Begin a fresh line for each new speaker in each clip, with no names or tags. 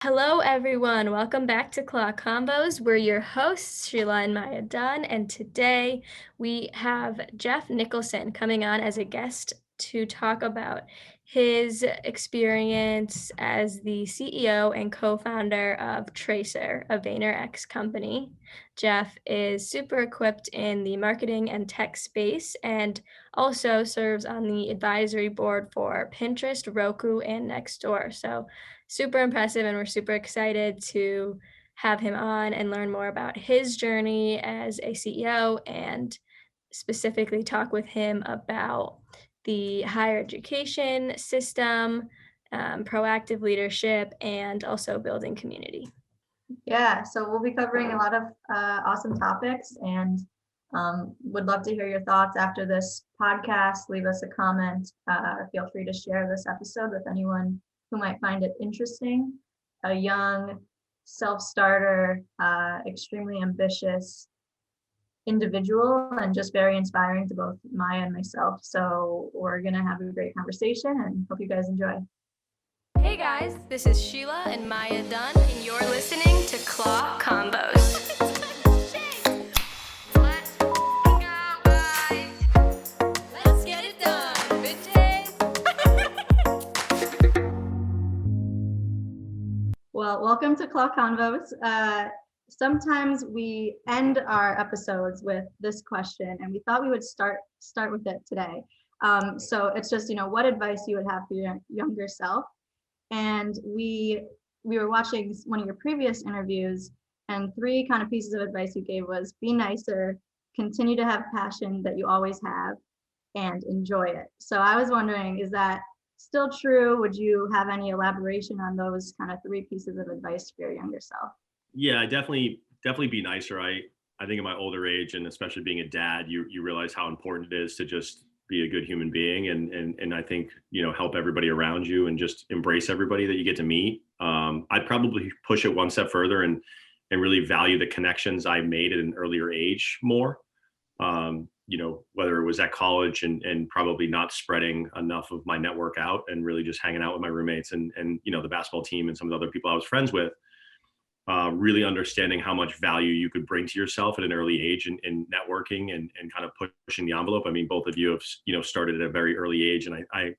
Hello, everyone. Welcome back to Claw Combos. We're your hosts, Sheila and Maya Dunn, and today we have Jeff Nicholson coming on as a guest to talk about his experience as the CEO and co-founder of Tracer, a VaynerX company. Jeff is super equipped in the marketing and tech space and also serves on the advisory board for Pinterest, Roku, and Nextdoor. So super impressive, and we're super excited to have him on and learn more about his journey as a CEO and specifically talk with him about the higher education system, proactive leadership, and also building community.
Yeah, so we'll be covering a lot of awesome topics and would love to hear your thoughts after this podcast. Leave us a comment. Feel free to share this episode with anyone who might find it interesting. A young self-starter, extremely ambitious individual, and just very inspiring to both Maya and myself. So we're going to have a great conversation and hope you guys enjoy.
Hey guys, this is Sheila and Maya Dunn, and you're listening to Claw Combos. Let's get it done, bitches.
Well, welcome to Claw Convos. Sometimes we end our episodes with this question, and we thought we would start with it today. So it's just, what advice you would have for your younger self. And we were watching one of your previous interviews, and 3 kind of pieces of advice you gave was be nicer, continue to have passion that you always have, and enjoy it. So I was wondering, is that still true? Would you have any elaboration on those kind of 3 pieces of advice for your younger self?
Yeah, definitely be nicer. I think in my older age, and especially being a dad, you realize how important it is to just be a good human being, and I think help everybody around you and just embrace everybody that you get to meet. I'd probably push it one step further and really value the connections I made at an earlier age more. Whether it was at college and probably not spreading enough of my network out and really just hanging out with my roommates and the basketball team and some of the other people I was friends with. Really understanding how much value you could bring to yourself at an early age in networking and kind of pushing the envelope. I mean, both of you have started at a very early age, and I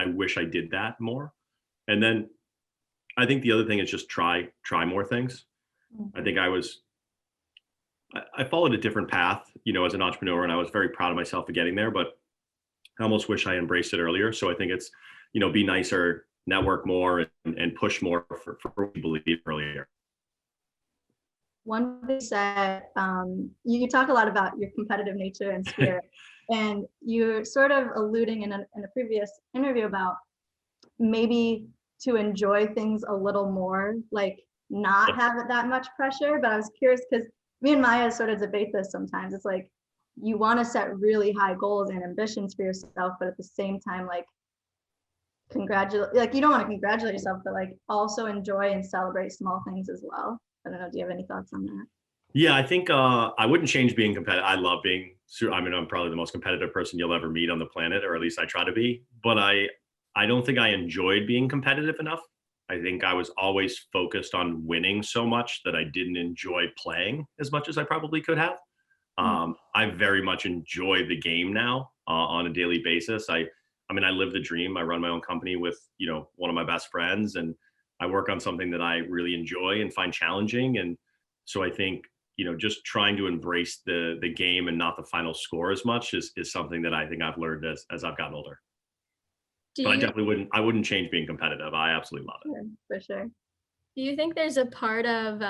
wish I did that more. And then I think the other thing is just try more things. I think I followed a different path, as an entrepreneur, and I was very proud of myself for getting there, but I almost wish I embraced it earlier. So I think it's, be nicer, network more, and push more for what you believe earlier.
One thing said, you talk a lot about your competitive nature and spirit, and you're sort of alluding in a previous interview about maybe to enjoy things a little more, like not have that much pressure. But I was curious because me and Maya sort of debate this sometimes. It's like you want to set really high goals and ambitions for yourself, but at the same time, like you don't want to congratulate yourself, but like also enjoy and celebrate small things as well. I don't know. Do you have any thoughts on that?
Yeah, I think I wouldn't change being competitive. I love being. I'm probably the most competitive person you'll ever meet on the planet, or at least I try to be. But I don't think I enjoyed being competitive enough. I think I was always focused on winning so much that I didn't enjoy playing as much as I probably could have. I very much enjoy the game now on a daily basis. I live the dream. I run my own company with one of my best friends, and I work on something that I really enjoy and find challenging. And so I think, just trying to embrace the game and not the final score as much is something that I think I've learned as I've gotten older. But I definitely wouldn't change being competitive. I absolutely love it.
For sure.
Do you think there's a part of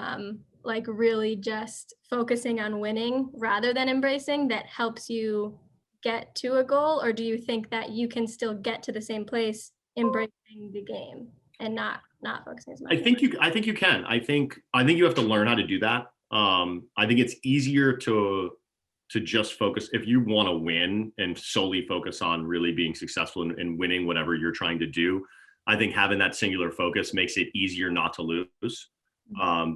like really just focusing on winning rather than embracing that helps you get to a goal? Or do you think that you can still get to the same place embracing the game and not focusing as much?
I think you can. I think you have to learn how to do that. I think it's easier to just focus if you want to win and solely focus on really being successful and winning whatever you're trying to do. I think having that singular focus makes it easier not to lose,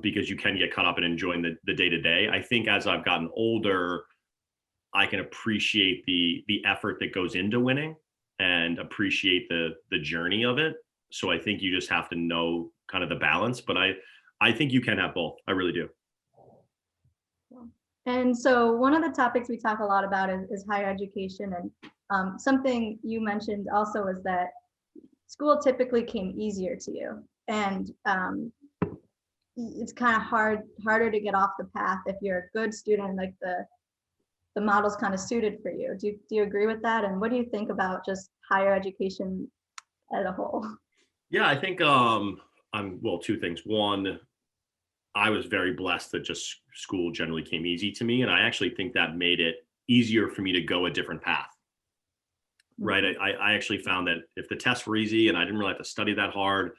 because you can get caught up in enjoying the day to day. I think as I've gotten older, I can appreciate the effort that goes into winning and appreciate the journey of it. So I think you just have to know kind of the balance, but I think you can have both. I really do.
And so one of the topics we talk a lot about is higher education. And something you mentioned also is that school typically came easier to you. And it's kind of harder to get off the path if you're a good student, like the model's kind of suited for you. Do you agree with that? And what do you think about just higher education as a whole?
Yeah, I think well, two things. One, I was very blessed that just school generally came easy to me. And I actually think that made it easier for me to go a different path. Right. I actually found that if the tests were easy and I didn't really have to study that hard,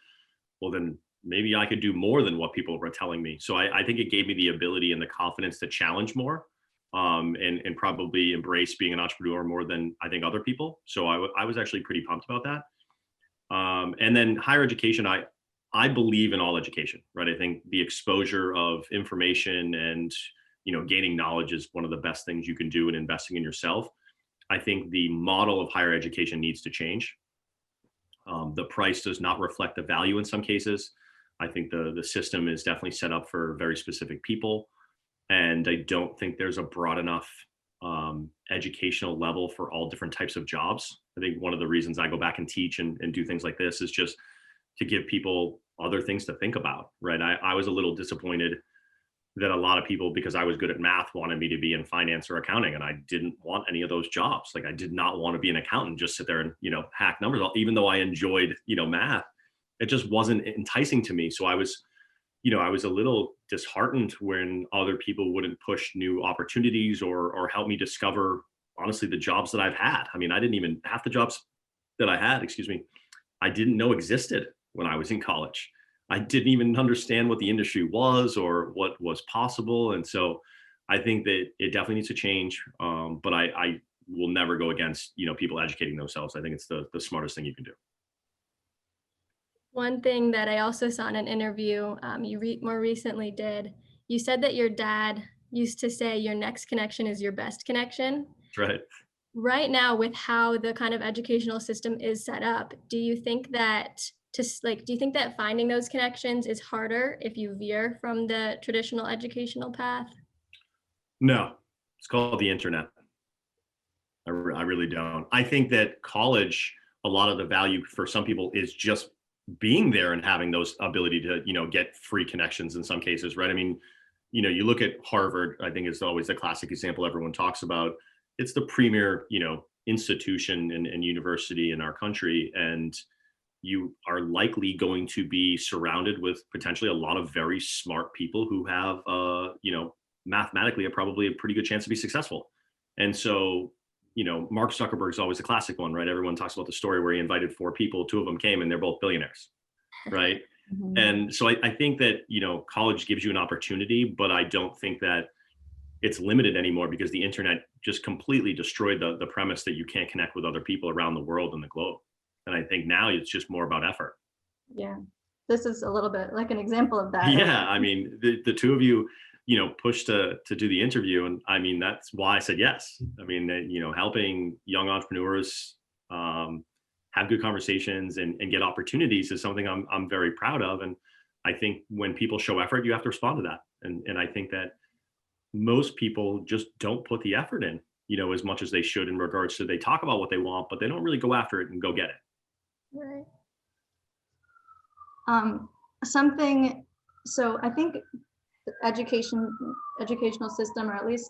well, then maybe I could do more than what people were telling me. So I think it gave me the ability and the confidence to challenge more, and probably embrace being an entrepreneur more than I think other people. So I was actually pretty pumped about that. And then higher education, I believe in all education, right? I think the exposure of information and, gaining knowledge is one of the best things you can do in investing in yourself. I think the model of higher education needs to change. The price does not reflect the value in some cases. I think the system is definitely set up for very specific people. And I don't think there's a broad enough educational level for all different types of jobs. I think one of the reasons I go back and teach and do things like this is just to give people other things to think about, right? I was a little disappointed that a lot of people, because I was good at math, wanted me to be in finance or accounting, and I didn't want any of those jobs. Like I did not want to be an accountant, just sit there and hack numbers. Even though I enjoyed math, it just wasn't enticing to me. So I was a little disheartened when other people wouldn't push new opportunities or help me discover, honestly, the jobs that I've had. I mean, I didn't even half the jobs that I had, I didn't know existed when I was in college. I didn't even understand what the industry was or what was possible. And so I think that it definitely needs to change. But I will never go against, people educating themselves. I think it's the smartest thing you can do.
One thing that I also saw in an interview more recently did, you said that your dad used to say your next connection is your best connection.
That's right.
Right now, with how the kind of educational system is set up, do you think that finding those connections is harder if you veer from the traditional educational path?
No, it's called the internet. I really don't. I think that college, a lot of the value for some people is just being there and having those ability to, get free connections in some cases, right? I mean, you look at Harvard, I think is always the classic example everyone talks about. It's the premier, institution and university in our country. And you are likely going to be surrounded with potentially a lot of very smart people who have, mathematically, probably a pretty good chance to be successful. And so, Mark Zuckerberg's always a classic one, right? Everyone talks about the story where he invited 4 people, 2 of them came and they're both billionaires, right?
Mhm.
And so I think that, college gives you an opportunity, but I don't think that it's limited anymore because the internet just completely destroyed the premise that you can't connect with other people around the world and the globe. And I think now it's just more about effort.
Yeah, this is a little bit like an example of that.
Yeah, I mean, the 2 of you, pushed to do the interview, and I mean that's why I said yes. I mean, helping young entrepreneurs have good conversations and get opportunities is something I'm very proud of. And I think when people show effort, you have to respond to that. And I think that most people just don't put the effort in, as much as they should in regards to they talk about what they want, but they don't really go after it and go get it.
Right.
So I think the educational system, or at least,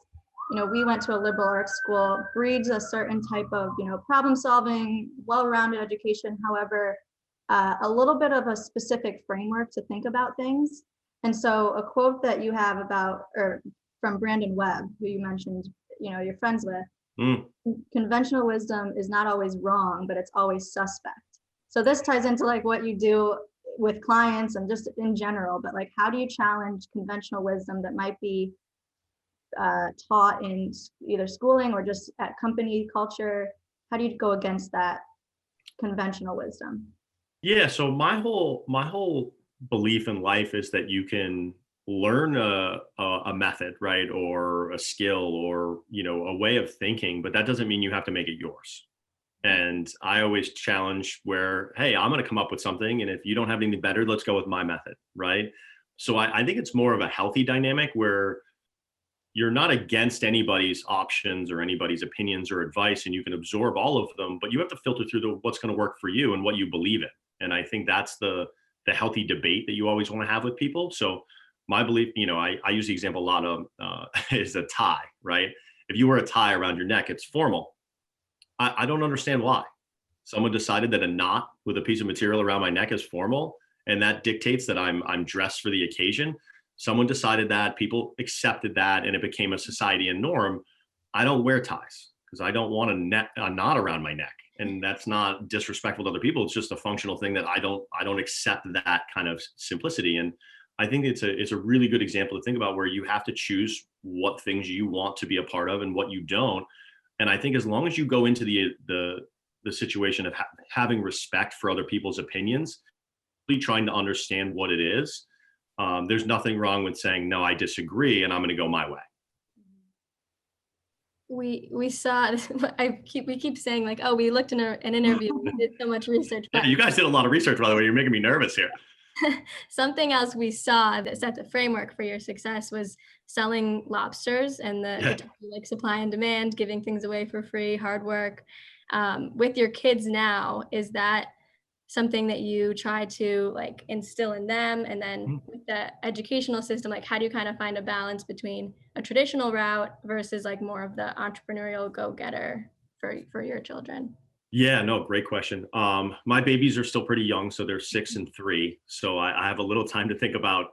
we went to a liberal arts school, breeds a certain type of, problem solving, well-rounded education. However, a little bit of a specific framework to think about things. And so a quote that you have from Brandon Webb, who you mentioned, you're friends with, conventional wisdom is not always wrong, but it's always suspect. So this ties into like what you do with clients and just in general, but like, how do you challenge conventional wisdom that might be taught in either schooling or just at company culture? How do you go against that conventional wisdom?
Yeah, so my whole belief in life is that you can learn a method, right, or a skill, or a way of thinking, but that doesn't mean you have to make it yours. And I always challenge where, hey, I'm going to come up with something. And if you don't have anything better, let's go with my method. Right. So I think it's more of a healthy dynamic where you're not against anybody's options or anybody's opinions or advice, and you can absorb all of them, but you have to filter through what's going to work for you and what you believe in. And I think that's the healthy debate that you always want to have with people. So my belief, I use the example a lot of is a tie, right? If you wear a tie around your neck, it's formal. I don't understand why. Someone decided that a knot with a piece of material around my neck is formal, and that dictates that I'm dressed for the occasion. Someone decided that, people accepted that, and it became a society and norm. I don't wear ties because I don't want a knot around my neck, and that's not disrespectful to other people. It's just a functional thing that I don't accept that kind of simplicity. And I think it's a really good example to think about, where you have to choose what things you want to be a part of and what you don't. And I think as long as you go into the situation of having respect for other people's opinions, really trying to understand what it is, there's nothing wrong with saying, no, I disagree, and I'm going to go my way.
We saw we keep saying like, oh, we looked in an interview, we did so much research,
Yeah,
but
you guys did a lot of research, by the way. You're making me nervous here.
something else we saw that set the framework for your success was selling lobsters and the like supply and demand, giving things away for free, hard work. With your kids now, is that something that you try to like instill in them? And then with the educational system, like how do you kind of find a balance between a traditional route versus like more of the entrepreneurial go-getter for your children?
Yeah, no, great question. My babies are still pretty young, so they're 6 and 3. So I have a little time to think about,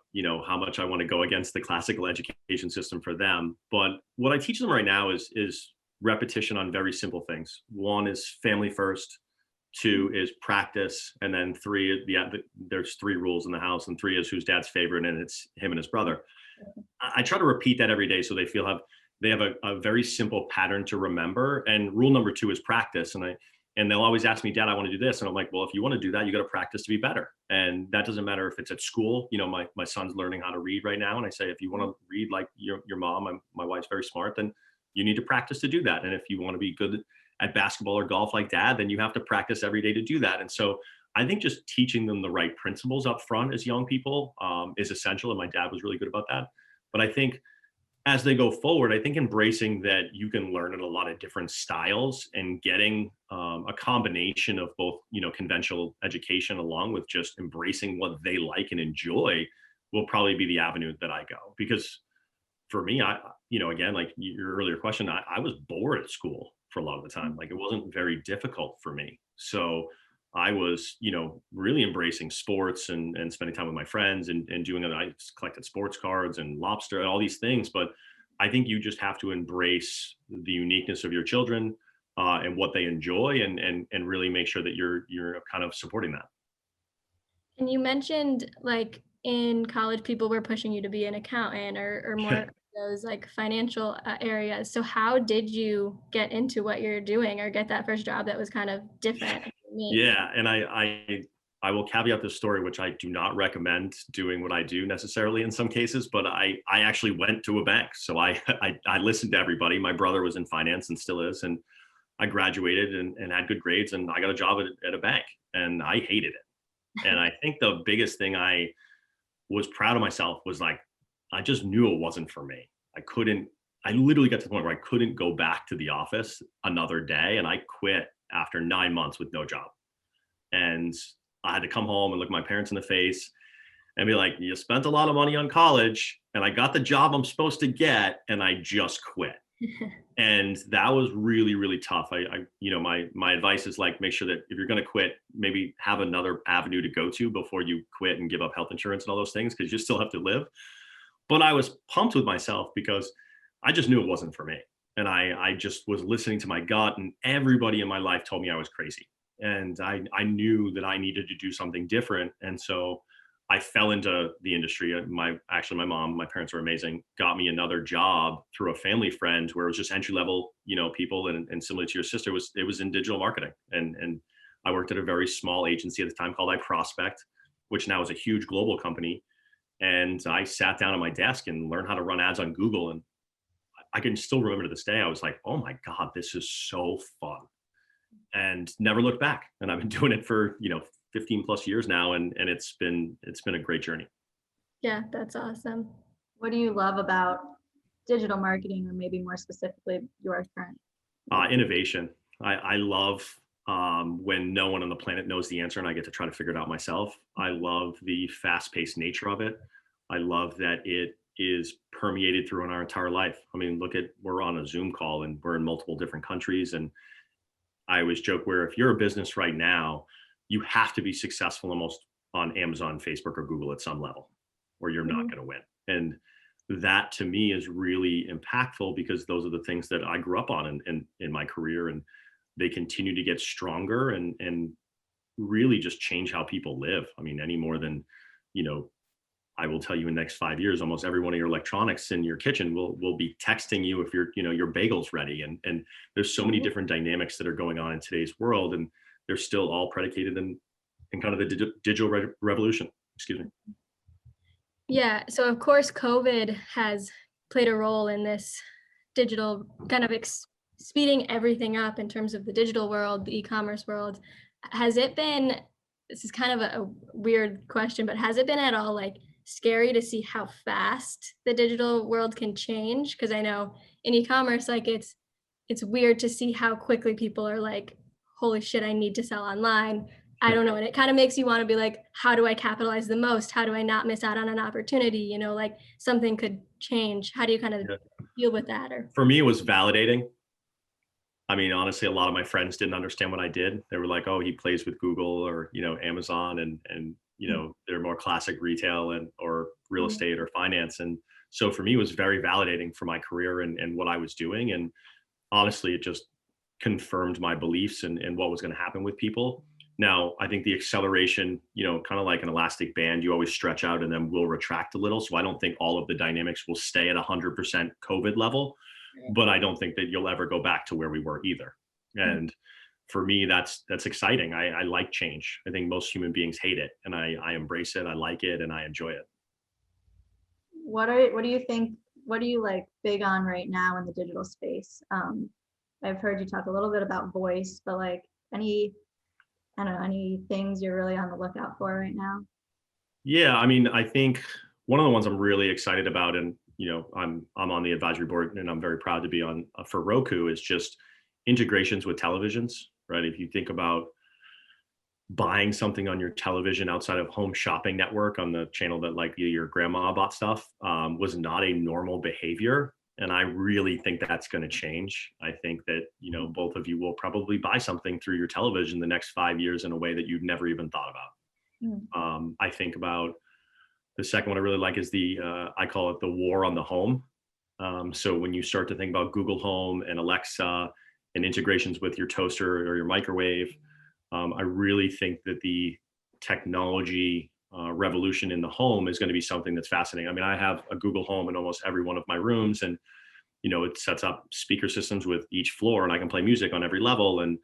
how much I want to go against the classical education system for them. But what I teach them right now is repetition on very simple things. One is family first. 2 is practice, and then 3, there's 3 rules in the house, and 3 is who's dad's favorite, and it's him and his brother. I try to repeat that every day so they have a very simple pattern to remember. And rule number 2 is practice. And they'll always ask me, Dad, I want to do this. And I'm like, well, if you want to do that, you got to practice to be better. And that doesn't matter if it's at school. My son's learning how to read right now. And I say, if you want to read like your mom, my wife's very smart, then you need to practice to do that. And if you want to be good at basketball or golf like Dad, then you have to practice every day to do that. And so I think just teaching them the right principles up front as young people is essential. And my dad was really good about that. But I think as they go forward, I think embracing that you can learn in a lot of different styles and getting a combination of both, conventional education along with just embracing what they like and enjoy will probably be the avenue that I go. Because for me, again, like your earlier question, I was bored at school for a lot of the time. Like it wasn't very difficult for me. So I was, really embracing sports and spending time with my friends and doing it. I collected sports cards and lobster and all these things. But I think you just have to embrace the uniqueness of your children and what they enjoy, and really make sure that you're kind of supporting that.
And you mentioned like in college, people were pushing you to be an accountant or more those like financial areas. So how did you get into what you're doing or get that first job that was kind of different?
Yeah, and I will caveat this story, which I do not recommend doing what I do necessarily in some cases, but I actually went to a bank. So I listened to everybody. My brother was in finance and still is, and I graduated and had good grades, and I got a job at a bank, and I hated it. And I think the biggest thing I was proud of myself was like, I just knew it wasn't for me. I literally got to the point where I couldn't go back to the office another day, and I quit after 9 months with no job. And I had to come home and look my parents in the face and be like, you spent a lot of money on college, and I got the job I'm supposed to get, and I just quit. And that was really, really tough. My advice is like, make sure that if you're going to quit, maybe have another avenue to go to before you quit and give up health insurance and all those things, because you still have to live. But I was pumped with myself because I just knew it wasn't for me. And I just was listening to my gut, and everybody in my life told me I was crazy. And I knew that I needed to do something different. And so I fell into the industry. My mom, my parents were amazing, got me another job through a family friend where it was just entry level, people. And similar to your sister, it was in digital marketing. And I worked at a very small agency at the time called iProspect, which now is a huge global company. And I sat down at my desk and learned how to run ads on Google. And I can still remember to this day, I was like, oh my God, this is so fun. and never looked back. And I've been doing it for, 15 plus years now. And it's been a great journey.
Yeah, that's awesome.
What do you love about digital marketing, or maybe more specifically your current?
Innovation. I love when no one on the planet knows the answer and I get to try to figure it out myself. I love the fast-paced nature of it. I love that it is permeated through our entire life. I mean, we're on a Zoom call and we're in multiple different countries. And I always joke where if you're a business right now, you have to be successful almost on Amazon, Facebook, or Google at some level, or you're not going to win. And that to me is really impactful because those are the things that I grew up on in my career, and they continue to get stronger and really just change how people live. I mean, any more than, I will tell you in the next 5 years, almost every one of your electronics in your kitchen will be texting you if your bagel's ready. And there's so many different dynamics that are going on in today's world, and they're still all predicated in kind of the digital revolution. Excuse me.
Yeah, so of course, COVID has played a role in this digital kind of speeding everything up in terms of the digital world, the e-commerce world. Has it been, this is kind of a weird question, but has it been at all like scary to see how fast the digital world can change? Because I know in e-commerce, like it's weird to see how quickly people are like, holy shit, I need to sell online. I don't know. And it kind of makes you want to be like, how do I capitalize the most? How do I not miss out on an opportunity? Like something could change. How do you kind of deal with that? Or
for me, it was validating. I mean, honestly, a lot of my friends didn't understand what I did. They were like, oh, he plays with Google or, Amazon and they're more classic retail or real estate or finance. And so for me, it was very validating for my career and what I was doing. And honestly, it just confirmed my beliefs and what was going to happen with people. Now, I think the acceleration, kind of like an elastic band, you always stretch out and then will retract a little. So I don't think all of the dynamics will stay at 100% COVID level, but I don't think that you'll ever go back to where we were either. And for me, that's exciting. I like change. I think most human beings hate it, and I embrace it. I like it, and I enjoy it.
What do you think? What are you like big on right now in the digital space? I've heard you talk a little bit about voice, but like any things you're really on the lookout for right now?
Yeah, I mean, I think one of the ones I'm really excited about, and I'm on the advisory board, and I'm very proud to be on for Roku, is just integrations with televisions, right? If you think about buying something on your television outside of Home Shopping Network on the channel that like your grandma bought stuff, was not a normal behavior. And I really think that's going to change. I think that, both of you will probably buy something through your television the next 5 years in a way that you've never even thought about. I think about the second one I really like is I call it the war on the home. So when you start to think about Google Home and Alexa and integrations with your toaster or your microwave, I really think that the technology revolution in the home is going to be something that's fascinating. I mean, I have a Google Home in almost every one of my rooms, and it sets up speaker systems with each floor, and I can play music on every level. And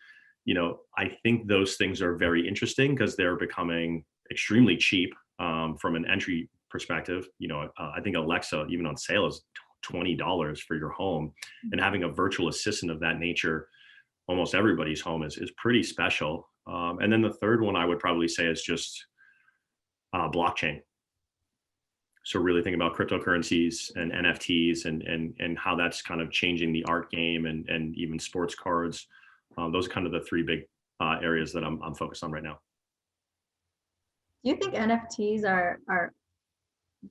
I think those things are very interesting because they're becoming extremely cheap from an entry perspective. I think Alexa, even on sale, is $20 for your home, and having a virtual assistant of that nature, almost everybody's home is pretty special. And then the third one I would probably say is just blockchain. So really think about cryptocurrencies and NFTs and how that's kind of changing the art game and even sports cards. Those are kind of the three big areas that I'm focused on right now.
Do you think NFTs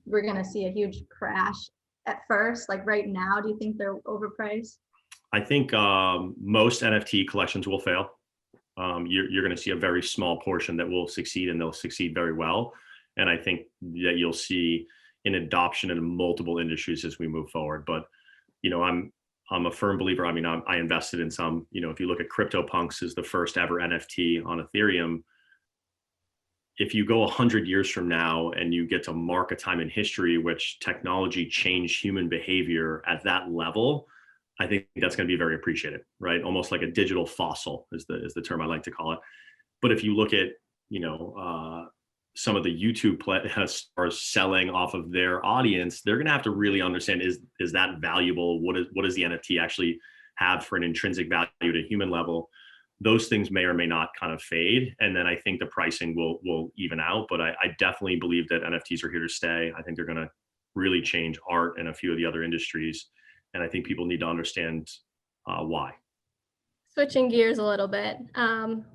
we're going to see a huge crash at first? Like right now, do you think they're overpriced?
I think most NFT collections will fail. You're going to see a very small portion that will succeed, and they'll succeed very well. And I think that you'll see an adoption in multiple industries as we move forward. But, I'm a firm believer. I mean, I invested in some, if you look at CryptoPunks is the first ever NFT on Ethereum. If you go 100 years from now and you get to mark a time in history which technology changed human behavior at that level, I think that's going to be very appreciated, right? Almost like a digital fossil is the term I like to call it. But if you look at, some of the YouTube stars selling off of their audience, they're going to have to really understand, is that valuable? What does the NFT actually have for an intrinsic value at a human level? those things may or may not kind of fade. And then I think the pricing will even out. But I definitely believe that NFTs are here to stay. I think they're going to really change art and a few of the other industries. And I think people need to understand why.
Switching gears a little bit,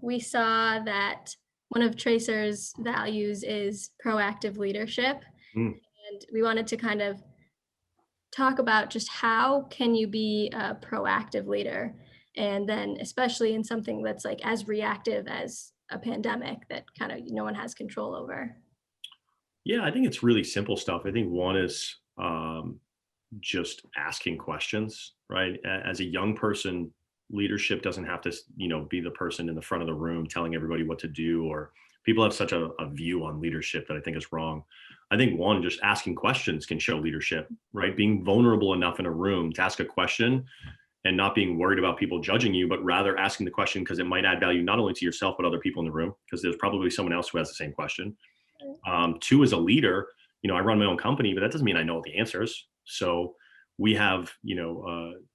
we saw that one of Tracer's values is proactive leadership.
Mm.
And we wanted to kind of talk about just how can you be a proactive leader, and then especially in something that's like as reactive as a pandemic that kind of no one has control over.
Yeah, I think it's really simple stuff. I think one is just asking questions, right? As a young person, leadership doesn't have to, be the person in the front of the room telling everybody what to do, or people have such a view on leadership that I think is wrong. I think one, just asking questions can show leadership, right? Being vulnerable enough in a room to ask a question and not being worried about people judging you, but rather asking the question because it might add value not only to yourself, but other people in the room, because there's probably someone else who has the same question. Two, as a leader, I run my own company, but that doesn't mean I know all the answers. So we have,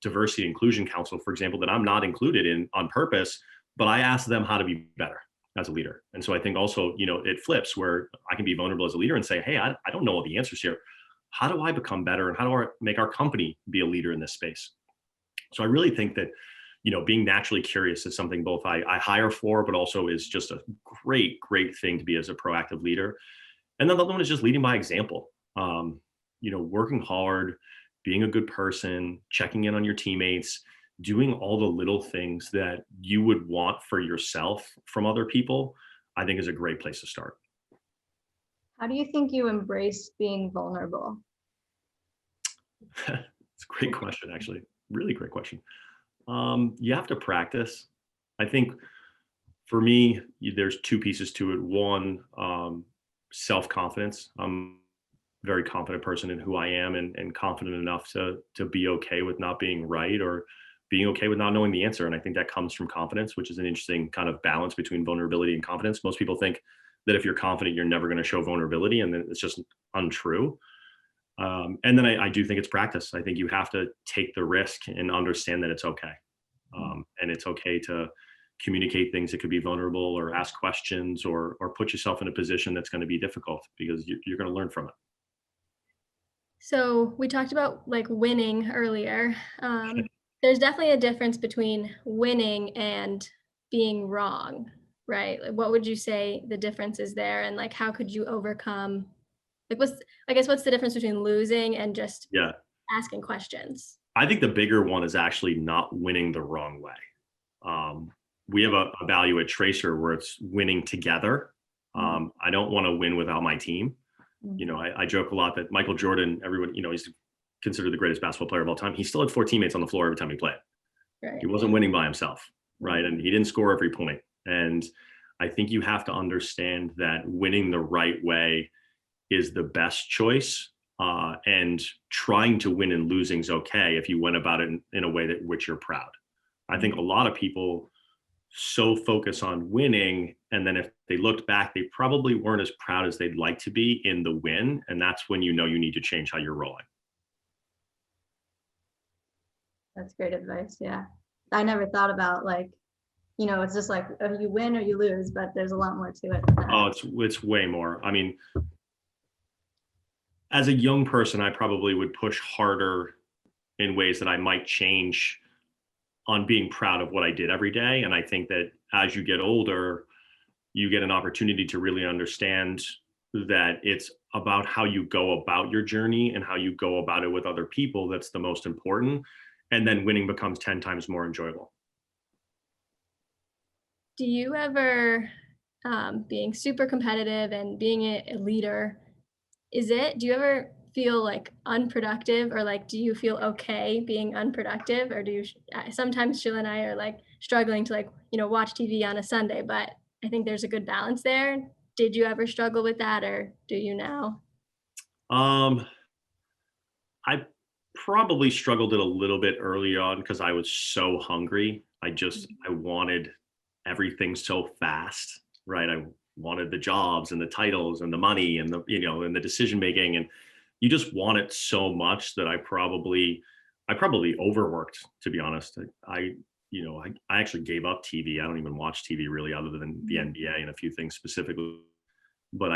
diversity and inclusion council, for example, that I'm not included in on purpose, but I ask them how to be better as a leader. And so I think also, it flips where I can be vulnerable as a leader and say, hey, I don't know all the answers here. How do I become better? And how do I make our company be a leader in this space? So I really think that, being naturally curious is something both I hire for, but also is just a great, great thing to be as a proactive leader. And then the other one is just leading by example. Working hard, being a good person, checking in on your teammates, doing all the little things that you would want for yourself from other people, I think is a great place to start.
How do you think you embrace being vulnerable?
It's a great question, actually. Really great question. You have to practice. I think for me, there's two pieces to it. One, self-confidence. I'm a very confident person in who I am, and confident enough to be okay with not being right, or being okay with not knowing the answer. And I think that comes from confidence, which is an interesting kind of balance between vulnerability and confidence. Most people think that if you're confident, you're never going to show vulnerability, and then it's just untrue. And then I do think it's practice. I think you have to take the risk and understand that it's okay. And it's okay to communicate things that could be vulnerable, or ask questions, or put yourself in a position that's going to be difficult, because you're going to learn from it.
So we talked about like winning earlier. There's definitely a difference between winning and being wrong, right? Like, what would you say the difference is there, and like how could you overcome, like what's the difference between losing and just
Yeah.
asking questions?
I think the bigger one is actually not winning the wrong way. We have a value at Tracer where it's winning together. I don't want to win without my team. I joke a lot that Michael Jordan, everyone, he's considered the greatest basketball player of all time. He still had 4 teammates on the floor every time he played.
Right.
He wasn't winning by himself, right? And he didn't score every point. And I think you have to understand that winning the right way is the best choice. And trying to win and losing is okay if you went about it in a way that which you're proud. I think a lot of people so focus on winning, and then if they looked back, they probably weren't as proud as they'd like to be in the win. And that's when you need to change how you're rolling.
That's great advice. Yeah. I never thought about it's just like you win or you lose, but there's a lot more to it than that.
Oh, it's way more. I mean, as a young person, I probably would push harder in ways that I might change on being proud of what I did every day. And I think that as you get older, you get an opportunity to really understand that it's about how you go about your journey and how you go about it with other people that's the most important. And then winning becomes 10 times more enjoyable.
Do you ever, being super competitive and being a leader, do you ever feel like unproductive, or like do you feel okay being unproductive, or do you sometimes Sheila and I are like struggling to watch TV on a Sunday, but I think there's a good balance there. Did you ever struggle with that, or do you now?
I probably struggled it a little bit early on because I was so hungry. I wanted everything so fast, right? I wanted the jobs and the titles and the money and and the decision making, and you just want it so much that I probably overworked, to be honest. I I actually gave up TV. I don't even watch TV really, other than the NBA and a few things specifically. But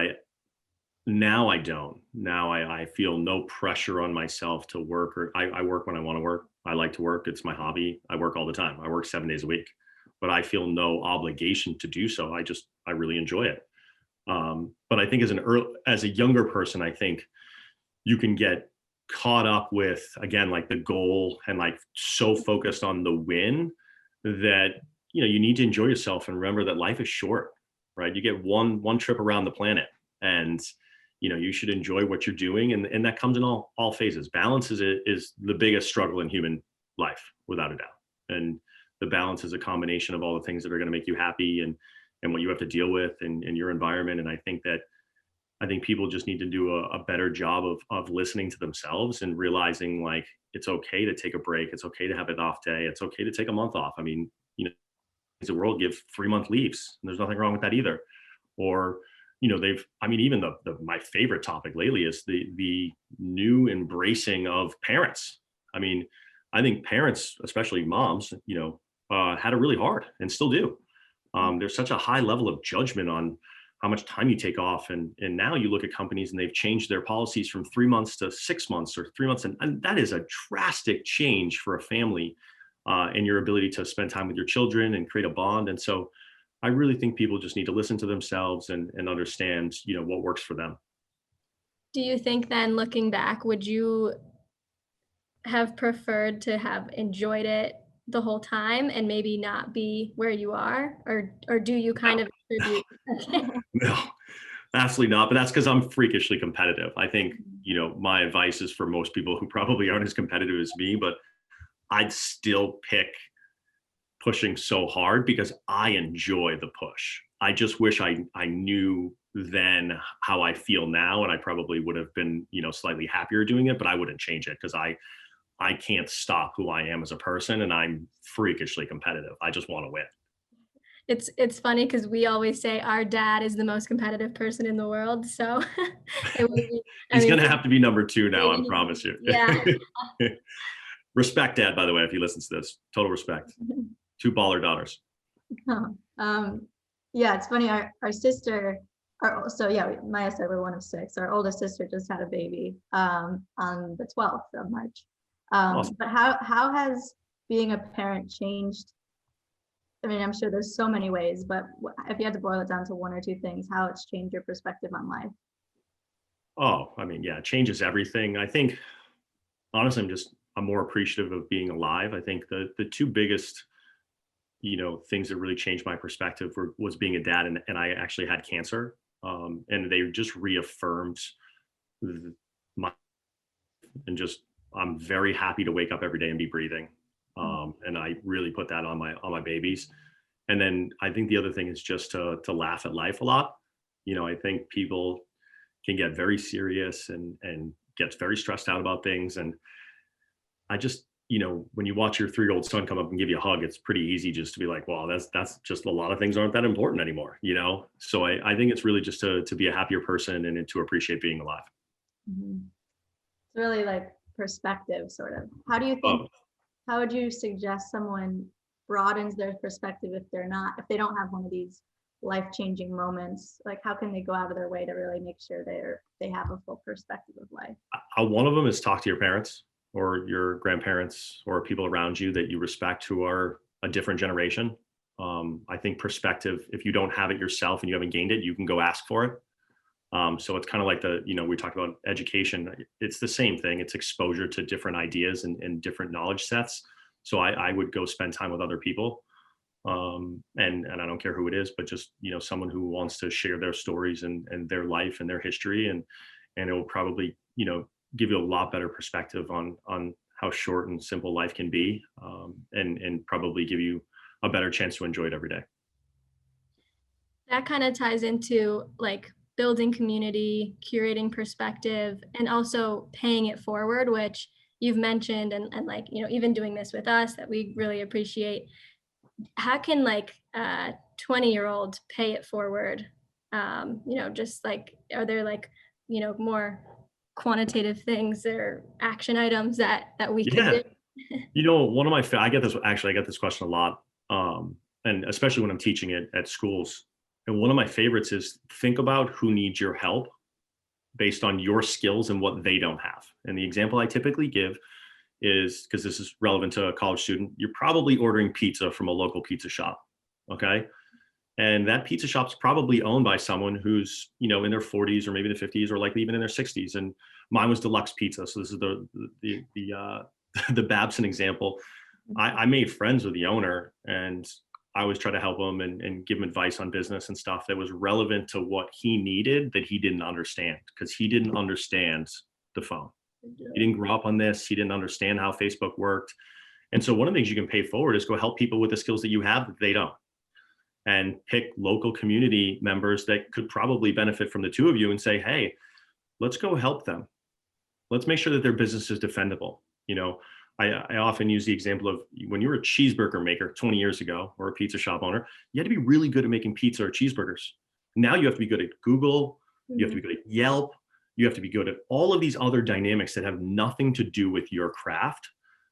now I don't. Now I feel no pressure on myself to work, or I work when I want to work. I like to work. It's my hobby. I work all the time. I work 7 days a week, but I feel no obligation to do so. I really enjoy it. But I think as a younger person, I think you can get caught up with, again, like the goal and like so focused on the win that, you need to enjoy yourself and remember that life is short, right? You get one trip around the planet, and, you should enjoy what you're doing. And that comes in all phases. Balance is the biggest struggle in human life, without a doubt. And the balance is a combination of all the things that are going to make you happy, and what you have to deal with in your environment. And I think people just need to do a better job of listening to themselves and realizing, like, it's okay to take a break. It's okay to have an off day. It's okay to take a month off. I mean, the world give 3-month leaves, and there's nothing wrong with that either. Or, even my favorite topic lately is the new embracing of parents. I mean, I think parents, especially moms, had it really hard and still do. There's such a high level of judgment on how much time you take off. And now you look at companies and they've changed their policies from 3 months to 6 months or 3 months. And that is a drastic change for a family, and your ability to spend time with your children and create a bond. And so I really think people just need to listen to themselves and understand, what works for them.
Do you think then, looking back, would you have preferred to have enjoyed it the whole time and maybe not be where you are? Or do you kind
No,
of attribute
no, absolutely not. But that's because I'm freakishly competitive. I think, my advice is for most people who probably aren't as competitive as me, but I'd still pick pushing so hard because I enjoy the push. I just wish I knew then how I feel now, and I probably would have been, slightly happier doing it, but I wouldn't change it because I can't stop who I am as a person, and I'm freakishly competitive. I just want to win.
it's funny because we always say our dad is the most competitive person in the world, so it would be, I
He's
mean,
gonna have to be number 2 now, I
maybe
promise you.
yeah.
Respect, Dad, by the way, if he listens to this. Total respect. 2 baller daughters.
Um, yeah, it's funny. Our sister, so yeah, Maya said we're one of 6. Our oldest sister just had a baby on the 12th of March.
Awesome.
But how has being a parent changed? I mean, I'm sure there's so many ways, but if you had to boil it down to 1 or 2 things, how it's changed your perspective on life?
Oh, I mean, yeah, it changes everything. I think, honestly, I'm more appreciative of being alive. I think the 2 biggest, things that really changed my perspective was being a dad, and I actually had cancer. And they just reaffirmed my, and just, I'm very happy to wake up every day and be breathing. And I really put that on my babies. And then I think the other thing is just to laugh at life a lot. I think people can get very serious and get very stressed out about things. And I just, when you watch your 3-year-old son come up and give you a hug, it's pretty easy just to be like, wow, that's just, a lot of things aren't that important anymore, So I think it's really just to be a happier person and to appreciate being alive.
Mm-hmm. It's really like perspective, sort of. How would you suggest someone broadens their perspective if they don't have one of these life-changing moments? Like, how can they go out of their way to really make sure they have a full perspective of life?
One of them is talk to your parents or your grandparents or people around you that you respect who are a different generation. I think perspective, if you don't have it yourself and you haven't gained it, you can go ask for it. So it's kind of like we talked about education. It's the same thing. It's exposure to different ideas and different knowledge sets. So I would go spend time with other people. And I don't care who it is, but just, someone who wants to share their stories and their life and their history. And it will probably, give you a lot better perspective on how short and simple life can be. And probably give you a better chance to enjoy it every day.
That kind of ties into like building community, curating perspective, and also paying it forward, which you've mentioned, and like, even doing this with us that we really appreciate. How can like 20-year-old pay it forward? Just like, are there like, more quantitative things or action items that we could
Yeah.
do?
One of my, I get this, actually, I get this question a lot. And especially when I'm teaching it at schools. And one of my favorites is think about who needs your help based on your skills and what they don't have. And the example I typically give is, because this is relevant to a college student, you're probably ordering pizza from a local pizza shop. Okay. And that pizza shop's probably owned by someone who's, in their 40s or maybe the 50s or likely even in their 60s. And mine was deluxe pizza. So this is the Babson example. I made friends with the owner, and I always try to help him and give him advice on business and stuff that was relevant to what he needed that he didn't understand, because he didn't understand the phone. He didn't grow up on this. He didn't understand how Facebook worked. And so one of the things you can pay forward is go help people with the skills that you have that they don't, and pick local community members that could probably benefit from the two of you and say, hey, let's go help them. Let's make sure that their business is defendable. I often use the example of when you were a cheeseburger maker 20 years ago, or a pizza shop owner, you had to be really good at making pizza or cheeseburgers. Now you have to be good at Google, you have to be good at Yelp, you have to be good at all of these other dynamics that have nothing to do with your craft.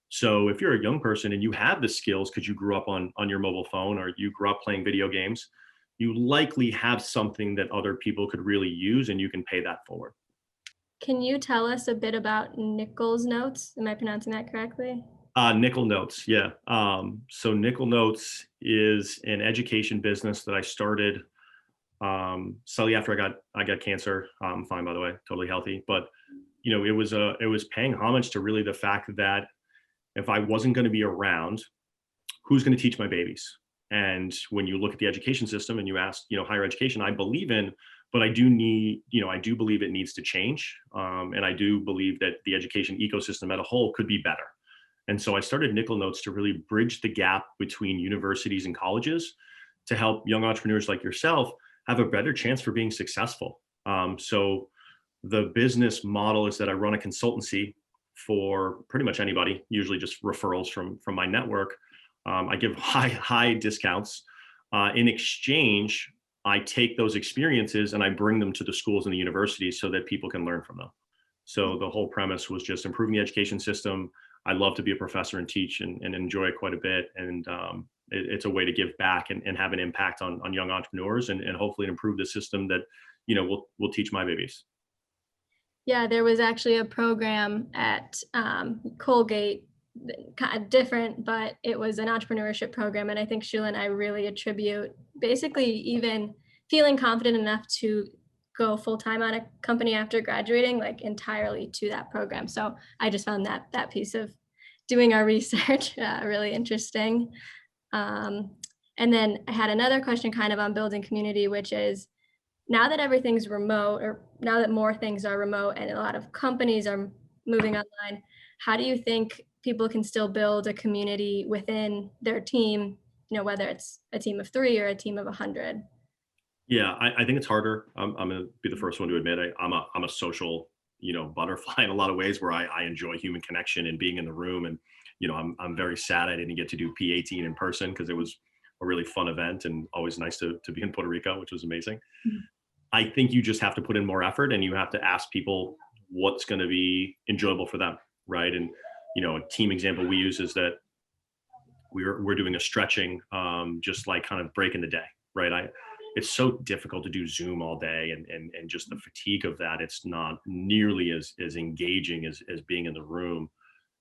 So if you're a young person and you have the skills because you grew up on your mobile phone, or you grew up playing video games, you likely have something that other people could really use, and you can pay that forward.
Can you tell us a bit about Nichols Notes? Am I pronouncing that correctly?
Nickel Notes, yeah. So Nickel Notes is an education business that I started slightly after I got cancer. I'm fine, by the way, totally healthy. But it was paying homage to really the fact that if I wasn't going to be around, who's going to teach my babies? And when you look at the education system and you ask, higher education, I believe in, but I do believe it needs to change. And I do believe that the education ecosystem at a whole could be better. And so I started Nickel Notes to really bridge the gap between universities and colleges to help young entrepreneurs like yourself have a better chance for being successful. So the business model is that I run a consultancy for pretty much anybody, usually just referrals from my network. I give high discounts. In exchange, I take those experiences and I bring them to the schools and the universities so that people can learn from them. So the whole premise was just improving the education system. I love to be a professor and teach and enjoy it quite a bit. And it's a way to give back and have an impact on young entrepreneurs and hopefully improve the system that, will teach my babies.
Yeah, there was actually a program at Colgate, kind of different, but it was an entrepreneurship program. And I think Sheila and I really attribute basically even feeling confident enough to go full-time on a company after graduating, like entirely to that program. So I just found that piece of doing our research really interesting. And then I had another question kind of on building community, which is, now that everything's remote, or now that more things are remote and a lot of companies are moving online, how do you think people can still build a community within their team, whether it's a team of 3 or a team of 100?
Yeah, I think it's harder. I'm going to be the first one to admit I'm a social, butterfly in a lot of ways, where I enjoy human connection and being in the room. And, I'm very sad I didn't get to do P18 in person, because it was a really fun event and always nice to be in Puerto Rico, which was amazing. Mm-hmm. I think you just have to put in more effort, and you have to ask people what's going to be enjoyable for them, right? And a team example we use is that we're doing a stretching, just like kind of break in the day, right? It's so difficult to do Zoom all day, and just the fatigue of that. It's not nearly as engaging as being in the room.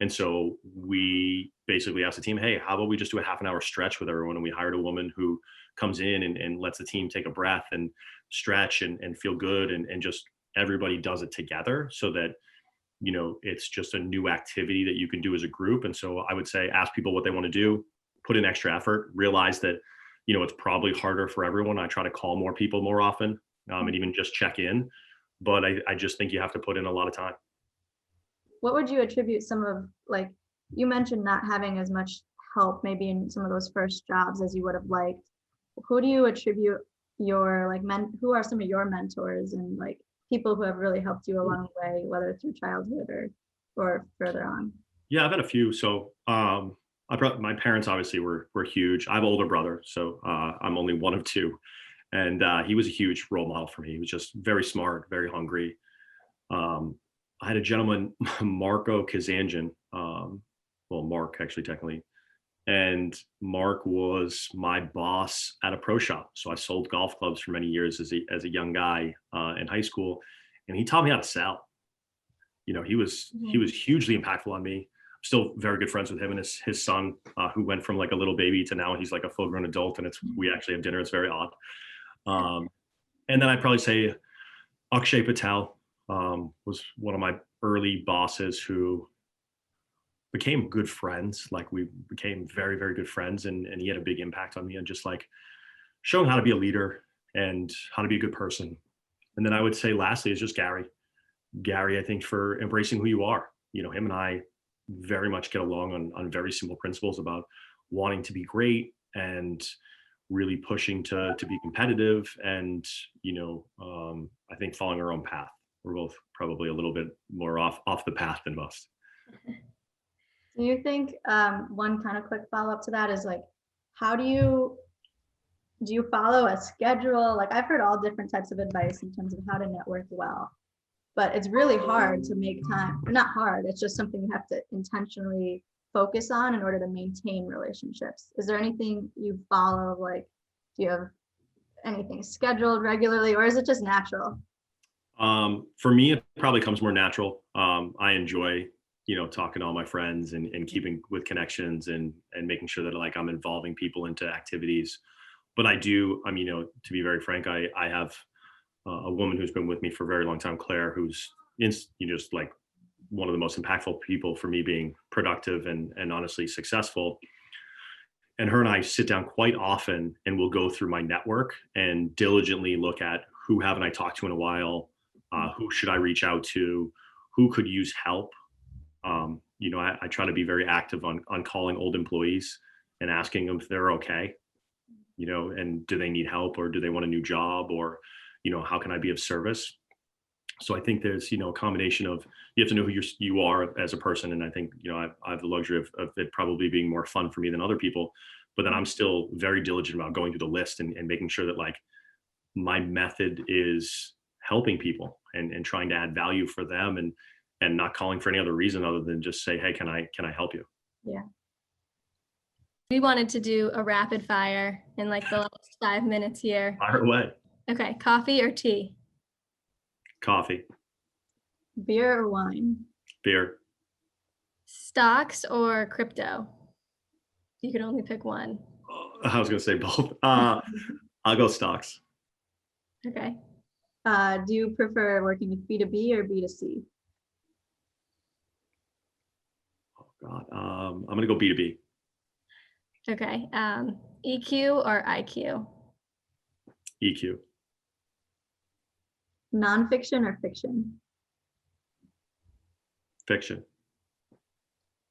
And so we basically asked the team, hey, how about we just do a half an hour stretch with everyone? And we hired a woman who comes in and lets the team take a breath and stretch and feel good, and just everybody does it together, so that it's just a new activity that you can do as a group. And so I would say ask people what they want to do, put in extra effort, realize that it's probably harder for everyone. I try to call more people more often, and even just check in, but I just think you have to put in a lot of time.
What would you attribute some of, like, you mentioned not having as much help maybe in some of those first jobs as you would have liked? Who do you attribute your, like, who are some of your mentors and, like, people who have really helped you along the way, whether through childhood or further on?
Yeah, I've had a few. So my parents obviously were huge. I have an older brother, so I'm only one of two. And he was a huge role model for me. He was just very smart, very hungry. I had a gentleman, Marco Kazanjian, well, Mark actually technically. And Mark was my boss at a pro shop. So I sold golf clubs for many years as a young guy in high school, and he taught me how to sell. He was hugely impactful on me. I'm still very good friends with him and his son, who went from like a little baby to now he's like a full grown adult, and we actually have dinner. It's very odd. And then I'd probably say Akshay Patel was one of my early bosses who became good friends. Like we became very, very good friends, and he had a big impact on me and just like showing how to be a leader and how to be a good person. And then I would say lastly is just Gary. Gary, I think, for embracing who you are. Him and I very much get along on very simple principles about wanting to be great and really pushing to be competitive, and I think following our own path. We're both probably a little bit more off the path than most.
Do you think one kind of quick follow-up to that is like, how do you follow a schedule? Like I've heard all different types of advice in terms of how to network well, but it's really hard to make time. Or not hard, it's just something you have to intentionally focus on in order to maintain relationships. Is there anything you follow? Like, do you have anything scheduled regularly, or is it just natural?
For me, it probably comes more natural. I enjoy talking to all my friends and keeping with connections and making sure that like I'm involving people into activities. But to be very frank, I have a woman who's been with me for a very long time, Claire, who's just like one of the most impactful people for me being productive and honestly successful. And her and I sit down quite often and we'll go through my network and diligently look at who haven't I talked to in a while, who should I reach out to, who could use help. I try to be very active on calling old employees and asking them if they're okay, and do they need help, or do they want a new job, or, how can I be of service? So I think there's, a combination of, you have to know who you are as a person. And I think, I have the luxury of it probably being more fun for me than other people, but then I'm still very diligent about going through the list and making sure that like my method is helping people and trying to add value for them, and not calling for any other reason other than just say, hey, can I help you?
Yeah.
We wanted to do a rapid fire in like the last 5 minutes here.
Fire away.
Okay, coffee or tea?
Coffee.
Beer or wine?
Beer.
Stocks or crypto? You could only pick one.
I was going to say both. I'll go stocks.
Okay.
Do you prefer working with B2B or B2C?
Oh God. I'm going to go B2B.
Okay. EQ or IQ?
EQ.
Nonfiction or fiction?
Fiction.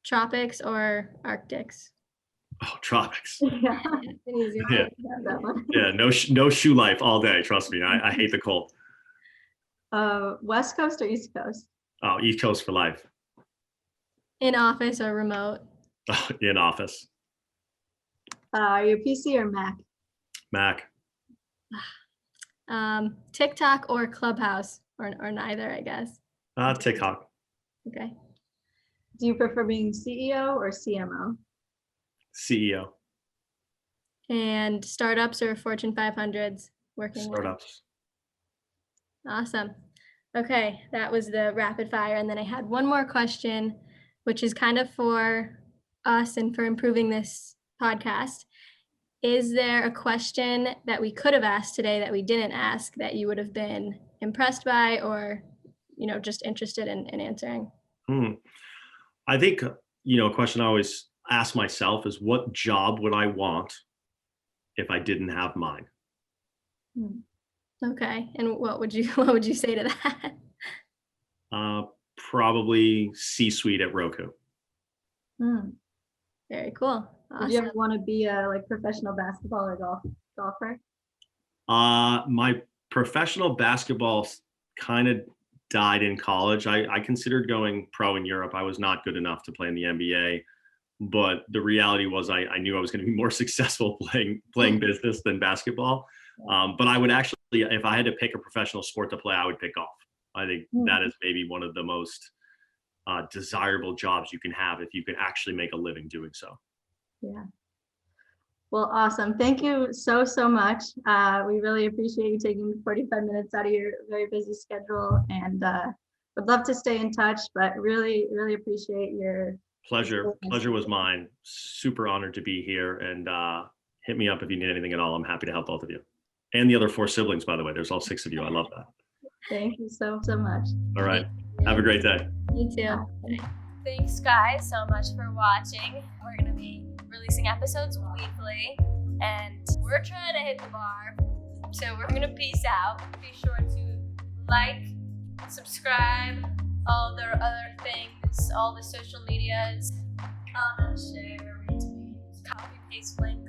Tropics or Arctics?
Oh, tropics.
Yeah.
Yeah.
That one.
Yeah. No shoe life all day. Trust me. I hate the cold.
West Coast or East Coast?
Oh, East Coast for life.
In office or remote?
In office.
Are you PC or Mac?
Mac.
TikTok or Clubhouse, or neither, I guess.
TikTok.
Okay.
Do you prefer being CEO or CMO?
CEO.
And startups or Fortune 500s working with?
Startups.
Awesome. Okay, that was the rapid fire. And then I had one more question, which is kind of for us and for improving this podcast. Is there a question that we could have asked today that we didn't ask that you would have been impressed by, or, just interested in answering?
I think, a question I always ask myself is, what job would I want if I didn't have mine?
Okay. And what would you say to that?
Probably C-suite at Roku.
Very cool. Awesome.
Did you ever want to be a professional basketball or golfer?
My professional basketball kind of died in college. I considered going pro in Europe. I was not good enough to play in the NBA, but the reality was I knew I was going to be more successful playing business than basketball. But I would actually, if I had to pick a professional sport to play, I would pick golf. I think that is maybe one of the most desirable jobs you can have if you can actually make a living doing so.
Yeah. Well, awesome. Thank you so, so much. We really appreciate you taking 45 minutes out of your very busy schedule, and would love to stay in touch, but really, really appreciate your
Pleasure
experience.
was mine. Super honored to be here, and hit me up if you need anything at all. I'm happy to help both of you. And the other 4 siblings, by the way. There's all 6 of you. I love that.
Thank you so, so much.
All right. Have a great day.
You too.
Thanks, guys, so much for watching. We're going to be releasing episodes weekly, and we're trying to hit the bar. So we're going to peace out. Be sure to like, subscribe, all the other things, all the social medias, comment, share, retweet, copy, paste link.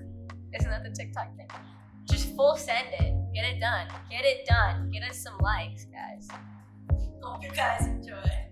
Isn't that the TikTok thing? Just full send it. Get it done. Get it done. Get us some likes, guys. Hope you guys enjoy.